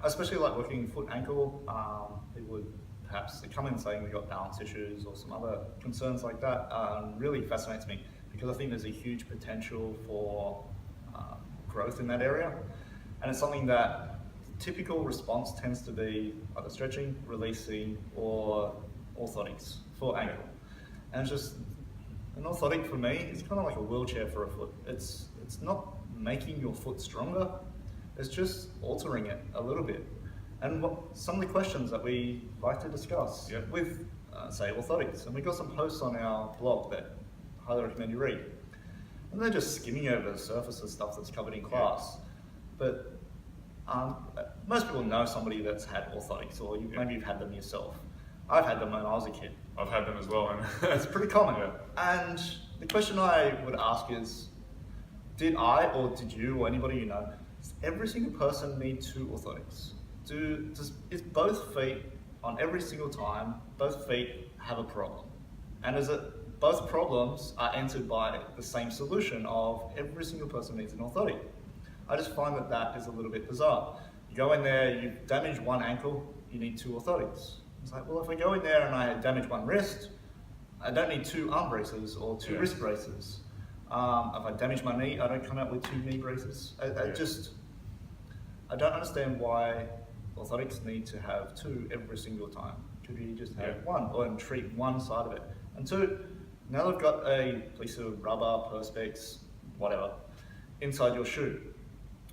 especially like working foot ankle, people would perhaps come in saying we've got balance issues or some other concerns like that. Really fascinates me because I think there's a huge potential for growth in that area. And it's something that typical response tends to be either stretching, releasing, or orthotics for ankle. And it's just, an orthotic for me is kind of like a wheelchair for a foot. It's not making your foot stronger, it's just altering it a little bit. And some of the questions that we like to discuss with, say, orthotics, and we've got some posts on our blog that I highly recommend you read. And they're just skimming over the surface of stuff that's covered in class. But most people know somebody that's had orthotics, or maybe you've had them yourself. I've had them when I was a kid. I've had them as well. And it's pretty common. And the question I would ask is, did I, or did you, or anybody you know, does every single person need 2 orthotics? Is both feet, on every single time, both feet have a problem? And is it both problems are answered by the same solution of every single person needs an orthotic? I just find that that is a little bit bizarre. You go in there, you damage one ankle, you need 2 orthotics. It's like, well, if I go in there and I damage one wrist, I don't need 2 arm braces or 2 wrist braces. If I damage my knee, I don't come out with 2 knee braces. I don't understand why orthotics need to have 2 every single time. Could you just have 1 or treat one side of it? And 2, now they've got a piece of rubber, perspex, whatever, inside your shoe.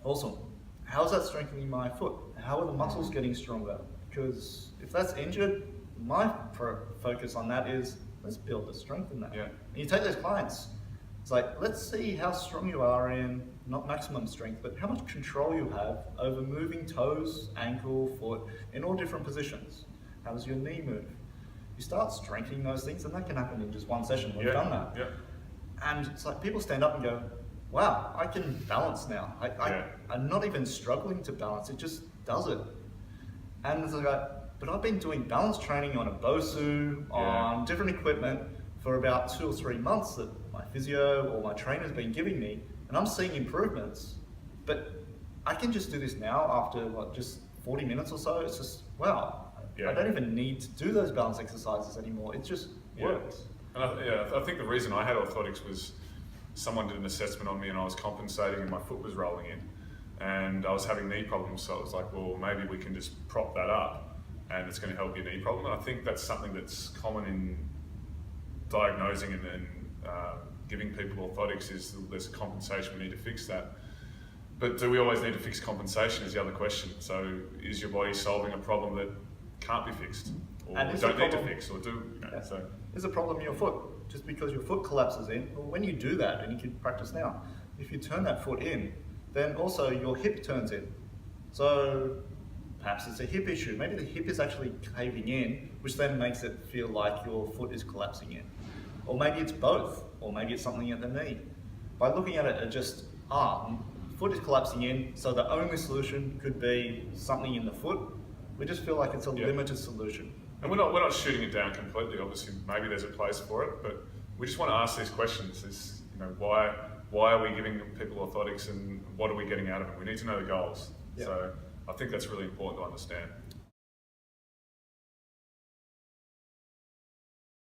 Awesome. How is that strengthening my foot? How are the muscles getting stronger? Because if that's injured, my focus on that is, let's build the strength in that. And you take those clients, it's like, let's see how strong you are in, not maximum strength, but how much control you have over moving toes, ankle, foot, in all different positions. How does your knee move? You start strengthening those things, and that can happen in just one session. We've done that. And it's like people stand up and go, wow, I can balance now. I'm not even struggling to balance, it just does it. And it's like, but I've been doing balance training on a BOSU, on different equipment for about 2 or 3 months that my physio or my trainer's been giving me, and I'm seeing improvements. But I can just do this now after just 40 minutes or so. It's just, wow, I don't even need to do those balance exercises anymore. It just works. And I think the reason I had orthotics was someone did an assessment on me and I was compensating and my foot was rolling in. And I was having knee problems, so I was like, well, maybe we can just prop that up and it's going to help your knee problem. And I think that's something that's common in diagnosing and giving people orthotics is there's a compensation, we need to fix that. But do we always need to fix compensation is the other question. So is your body solving a problem that can't be fixed? Or don't need to fix, or do, so. Is a problem in your foot? Just because your foot collapses in, well, when you do that, and you can practice now, if you turn that foot in, then also your hip turns in. So perhaps it's a hip issue. Maybe the hip is actually caving in, which then makes it feel like your foot is collapsing in. Or maybe it's both, or maybe it's something at the knee. By looking at it, foot is collapsing in, so the only solution could be something in the foot. We just feel like it's a limited solution. And we're not shooting it down completely. Obviously, maybe there's a place for it, but we just want to ask these questions. Is, why are we giving people orthotics, and what are we getting out of it? We need to know the goals. So I think that's really important to understand.